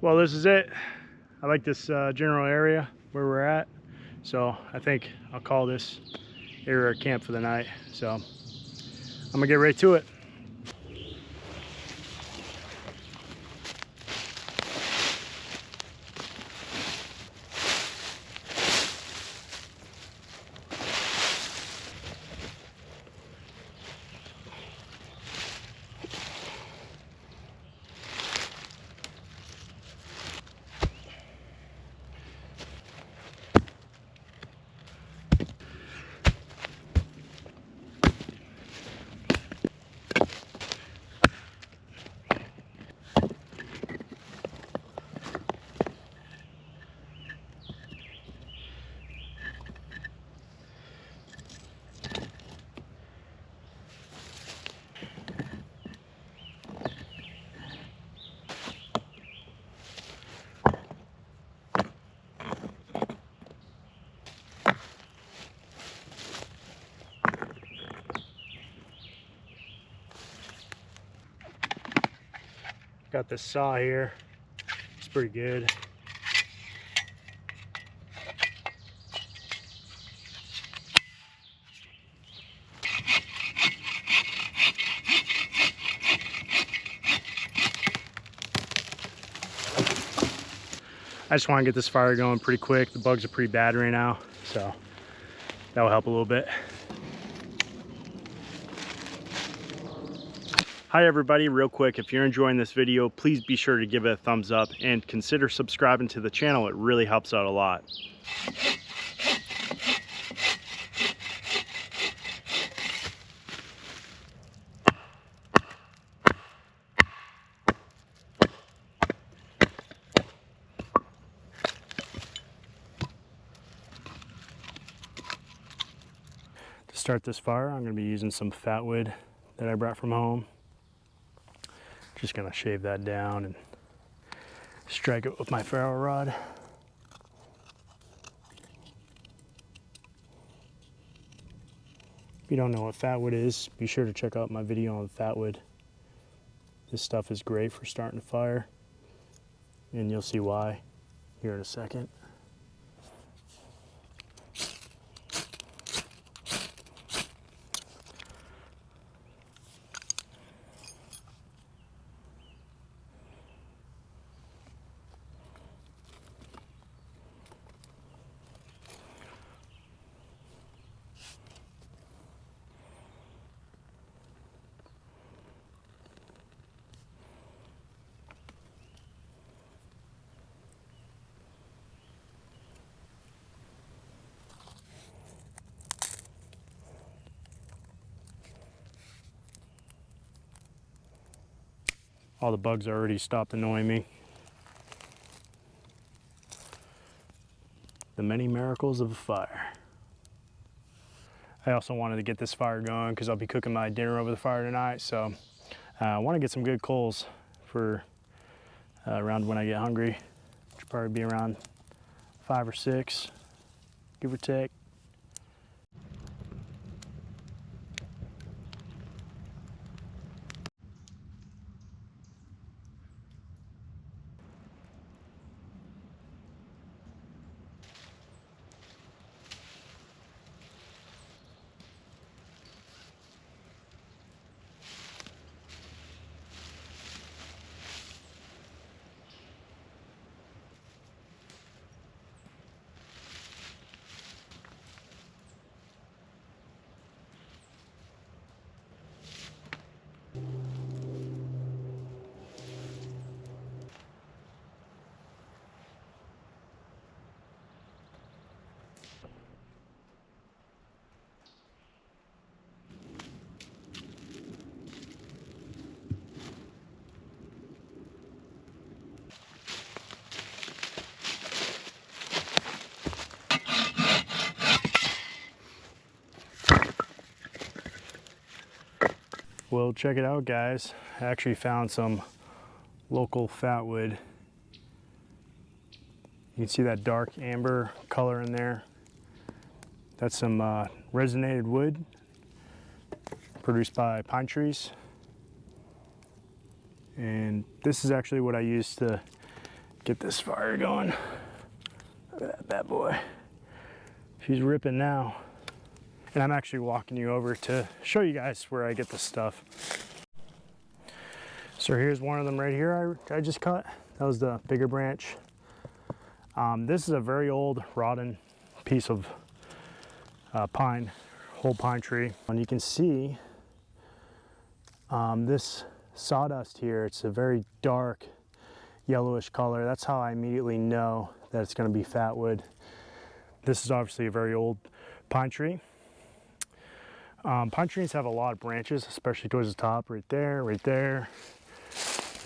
Well, this is it. I like this general area where we're at, so I think I'll call this area our camp for the night. So I'm gonna get right to it. Got this saw here. It's pretty good. I just want to get this fire going pretty quick. The bugs are pretty bad right now, so that'll help a little bit. Hi everybody, real quick, if you're enjoying this video, please be sure to give it a thumbs up and consider subscribing to the channel. It really helps out a lot. To start this fire, I'm going to be using some Fatwood that I brought from home. Just gonna shave that down and strike it with my ferro rod. If you don't know what Fatwood is, be sure to check out my video on Fatwood. This stuff is great for starting a fire, and you'll see why here in a second. All the bugs already stopped annoying me. The many miracles of a fire. I also wanted to get this fire going because I'll be cooking my dinner over the fire tonight, so I want to get some good coals for around when I get hungry. Should probably be around 5 or 6, give or take. Well, check it out, guys. I actually found some local Fatwood. You can see that dark amber color in there. That's some resonated wood produced by pine trees. And this is actually what I use to get this fire going. Look at that bad boy. She's ripping now. And I'm actually walking you over to show you guys where I get this stuff. So here's one of them right here I just cut. That was the bigger branch. This is a very old rotten piece of pine, whole pine tree. And you can see this sawdust here, it's a very dark yellowish color. That's how I immediately know that it's going to be fatwood. This is obviously a very old pine tree. Pine trees have a lot of branches, especially towards the top, right there, right there,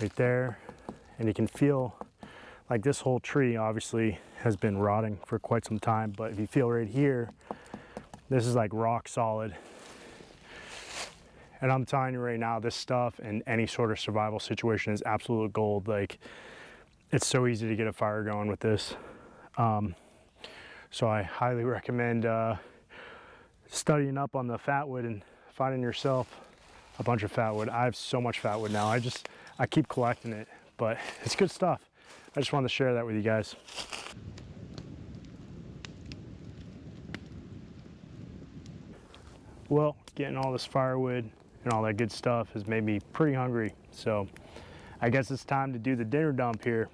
right there. And you can feel like this whole tree obviously has been rotting for quite some time, but if you feel right here, this is like rock solid. And I'm telling you right now, this stuff in any sort of survival situation is absolute gold. Like, it's so easy to get a fire going with this. So I highly recommend studying up on the fatwood and finding yourself a bunch of fatwood. I have so much fatwood now. I keep collecting it, but it's good stuff. I just wanted to share that with you guys. Well, getting all this firewood and all that good stuff has made me pretty hungry. So I guess it's time to do the dinner dump here.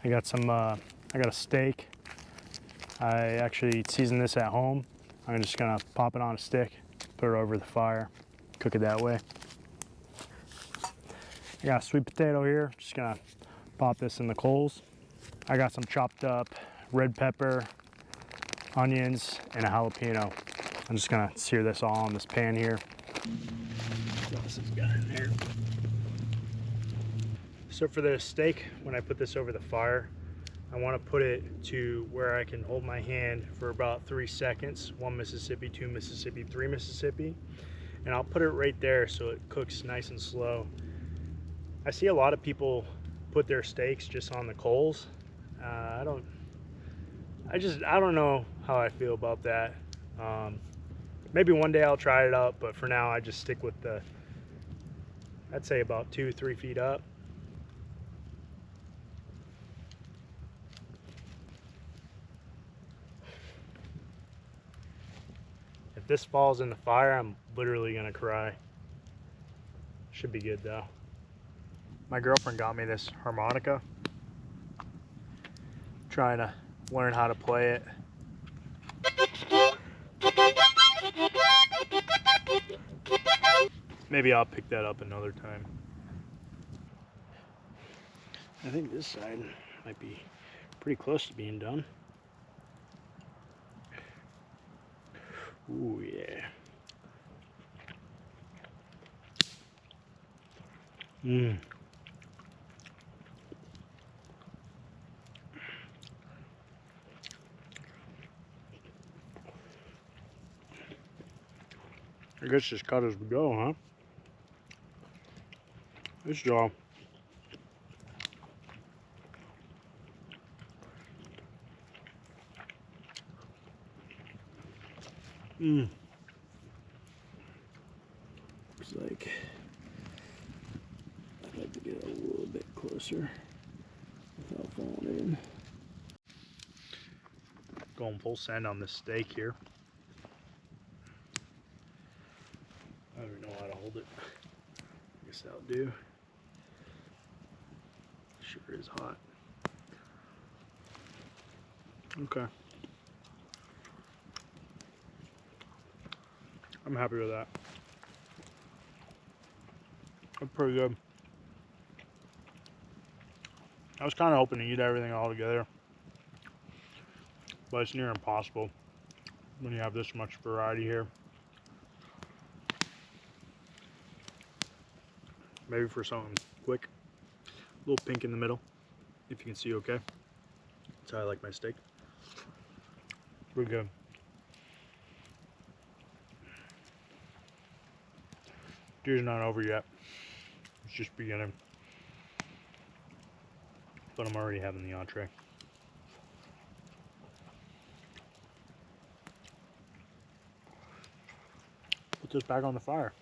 I got a steak. I actually seasoned this at home. I'm just gonna pop it on a stick, put it over the fire, cook it that way. I got a sweet potato here, just gonna pop this in the coals. I got some chopped up red pepper, onions, and a jalapeno. I'm just gonna sear this all in this pan here. What else has got in there? So for the steak, when I put this over the fire, I want to put it to where I can hold my hand for about 3 seconds. 1 Mississippi, 2 Mississippi, 3 Mississippi. And I'll put it right there so it cooks nice and slow. I see a lot of people put their steaks just on the coals. I don't know how I feel about that. Maybe one day I'll try it out, but for now I just stick with the, I'd say about 2-3 feet up. If this falls in the fire, I'm literally gonna cry. Should be good though. My girlfriend got me this harmonica. Trying to learn how to play it. Maybe I'll pick that up another time. I think this side might be pretty close to being done. Ooh, yeah. Mmm. I guess just cut as we go, huh? This job. Looks like I'd like to get a little bit closer without falling in. Going full send on this steak here. I don't even know how to hold it. I guess that'll do. Sure is hot. Okay. I'm happy with that. That's pretty good. I was kind of hoping to eat everything all together, but it's near impossible when you have this much variety here. Maybe for something quick. A little pink in the middle, if you can see okay. That's how I like my steak. Pretty good. Dinner's not over yet. It's just beginning. But I'm already having the entree. Put this back on the fire.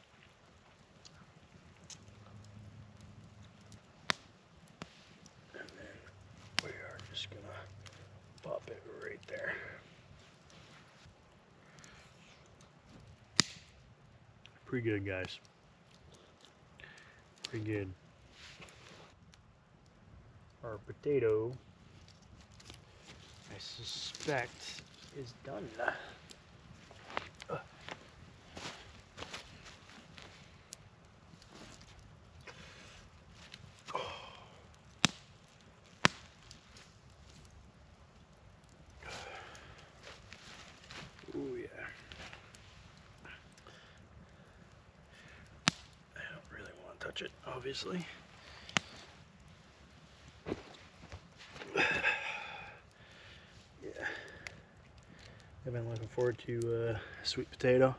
And then pretty good, guys. Pretty good. Our potato, I suspect, is done. Oh yeah. I don't really want to touch it, obviously. Yeah. I've been looking forward to sweet potato.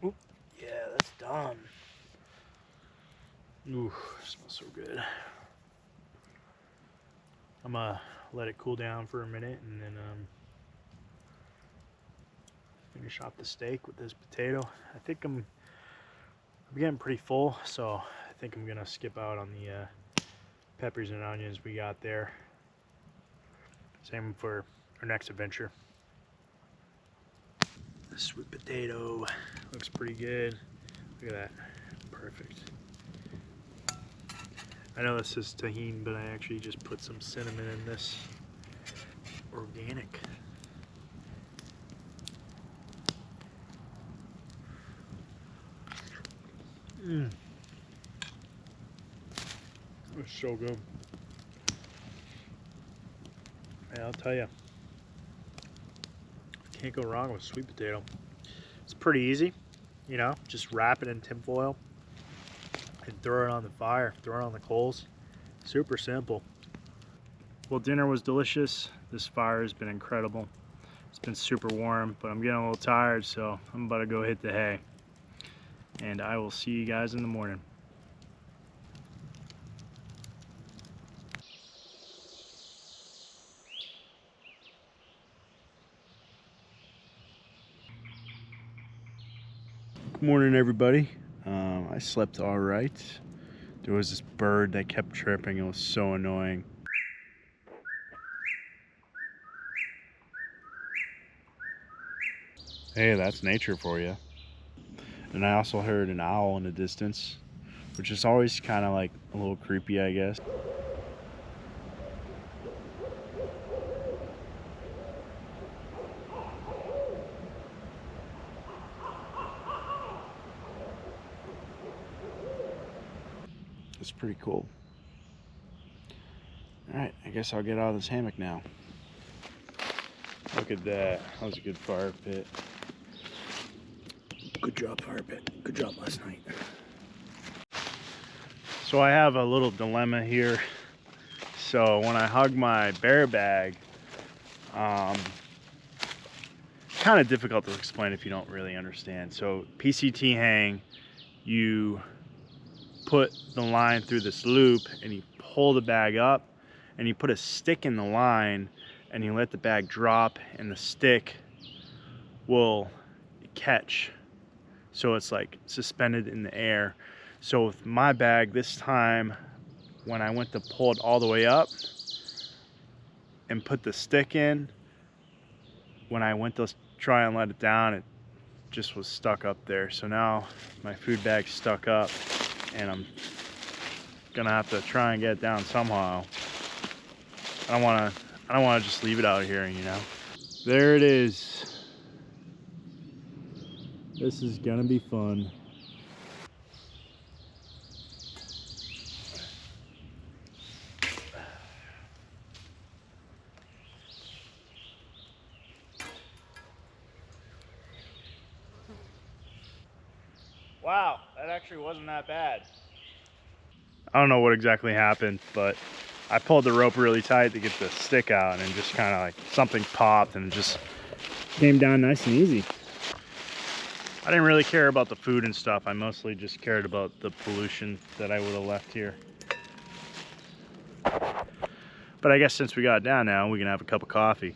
Oop. Yeah, that's done. Ooh, smells so good. I'm gonna let it cool down for a minute and then finish off the steak with this potato. I think I'm getting pretty full, so I think I'm gonna skip out on the peppers and onions we got there. Same for our next adventure. The sweet potato looks pretty good. Look at that, perfect. I know this is tahini, but I actually just put some cinnamon in this. Organic. Mmm. It's so good. Yeah, I'll tell you. Can't go wrong with sweet potato. It's pretty easy, you know, just wrap it in tinfoil and throw it on the fire, throw it on the coals. Super simple. Well, dinner was delicious. This fire has been incredible. It's been super warm, but I'm getting a little tired, so I'm about to go hit the hay. And I will see you guys in the morning. Good morning, everybody. I slept all right. There was this bird that kept chirping. It was so annoying. Hey, that's nature for you. And I also heard an owl in the distance, which is always kind of like a little creepy, I guess. It's pretty cool. Alright, I guess I'll get out of this hammock now. Look at that. That was a good fire pit. Good job, fire pit. Good job last night. So I have a little dilemma here. So when I hug my bear bag, kind of difficult to explain if you don't really understand. So PCT hang, you put the line through this loop and you pull the bag up and you put a stick in the line and you let the bag drop and the stick will catch. So it's like suspended in the air. So with my bag this time, when I went to pull it all the way up and put the stick in, when I went to try and let it down, it just was stuck up there. So now my food bag's stuck up and I'm gonna have to try and get it down somehow. I don't wanna just leave it out here, you know. There it is. This is gonna be fun. Wow, that actually wasn't that bad. I don't know what exactly happened, but I pulled the rope really tight to get the stick out and just kind of like something popped and just came down nice and easy. I didn't really care about the food and stuff. I mostly just cared about the pollution that I would have left here. But I guess since we got it down now, we can have a cup of coffee.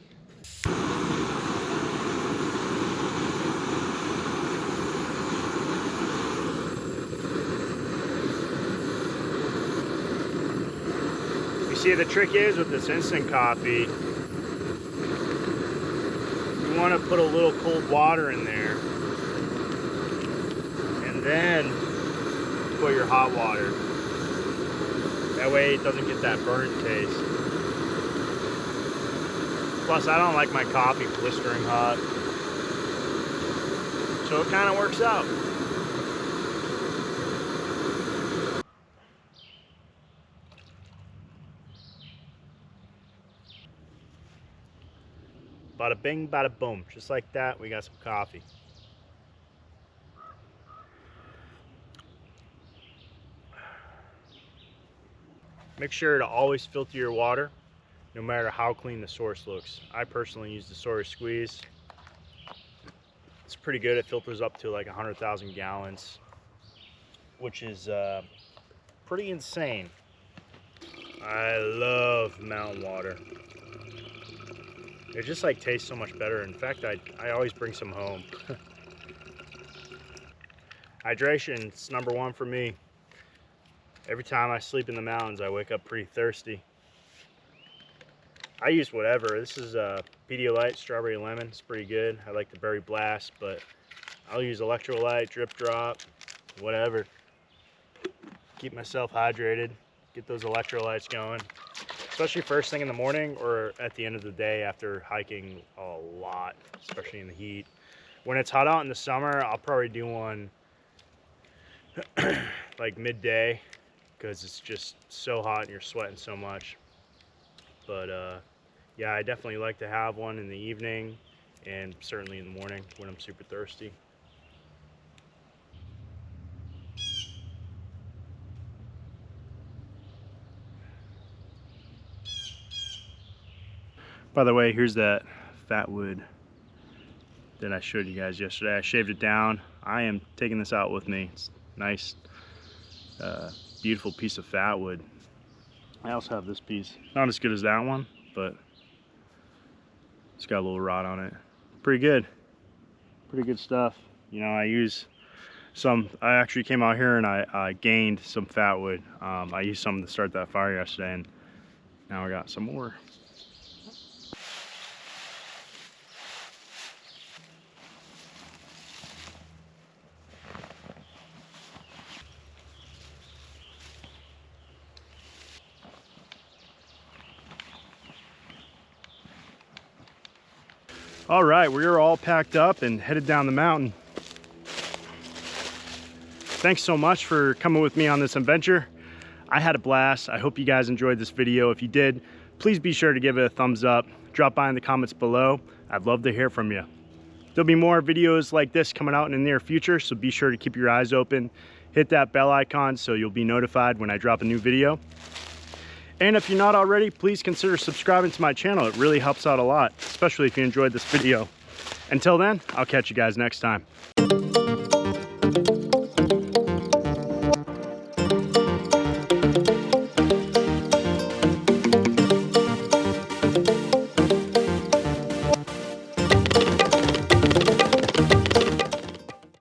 see, the trick is with this instant coffee, you want to put a little cold water in there and then put your hot water. That way it doesn't get that burnt taste. Plus, I don't like my coffee blistering hot, so it kind of works out. Bada bing, bada boom. Just like that, we got some coffee. Make sure to always filter your water, no matter how clean the source looks. I personally use the source squeeze. It's pretty good. It filters up to like 100,000 gallons, which is pretty insane. I love mountain water. It just like tastes so much better. In fact, I always bring some home. Hydration, it's number one for me. Every time I sleep in the mountains, I wake up pretty thirsty. I use whatever. This is Pedialyte Strawberry Lemon. It's pretty good. I like the Berry Blast, but I'll use electrolyte, drip drop, whatever. Keep myself hydrated, get those electrolytes going. Especially first thing in the morning or at the end of the day after hiking a lot, especially in the heat. When it's hot out in the summer, I'll probably do one like midday, because it's just so hot and you're sweating so much. But yeah, I definitely like to have one in the evening and certainly in the morning when I'm super thirsty. By the way, here's that Fatwood that I showed you guys yesterday. I shaved it down. I am taking this out with me. It's nice, beautiful piece of Fatwood. I also have this piece. Not as good as that one, but it's got a little rot on it. Pretty good. Pretty good stuff. You know, I use some, I actually came out here and I gained some Fatwood. I used some to start that fire yesterday, and now I got some more. All right, we're all packed up and headed down the mountain. Thanks so much for coming with me on this adventure. I had a blast. I hope you guys enjoyed this video. If you did, please be sure to give it a thumbs up. Drop by in the comments below. I'd love to hear from you. There'll be more videos like this coming out in the near future, so be sure to keep your eyes open. Hit that bell icon so you'll be notified when I drop a new video. And if you're not already, please consider subscribing to my channel. It really helps out a lot, especially if you enjoyed this video. Until then, I'll catch you guys next time.